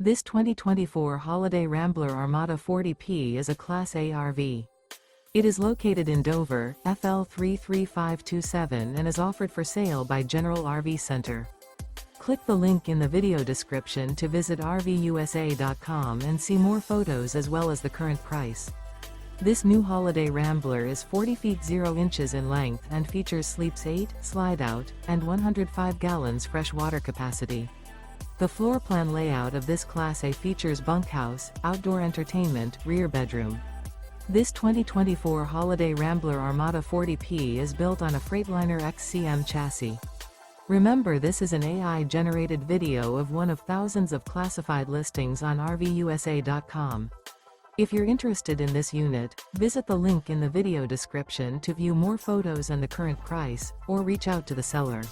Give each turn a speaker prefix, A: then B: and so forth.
A: This 2024 Holiday Rambler Armada 40P is a Class A RV. It is located in Dover, FL 33527 and is offered for sale by General RV Center. Click the link in the video description to visit RVUSA.com and see more photos as well as the current price. This new Holiday Rambler is 40 feet 0 inches in length and features sleeps 8, Slideout, and 105 gallons fresh water capacity. The floor plan layout of this Class A features bunkhouse, outdoor entertainment, rear bedroom. This 2024 Holiday Rambler Armada 40P is built on a Freightliner XCM chassis. Remember, this is an AI-generated video of one of thousands of classified listings on RVUSA.com. If you're interested in this unit, visit the link in the video description to view more photos and the current price, or reach out to the seller.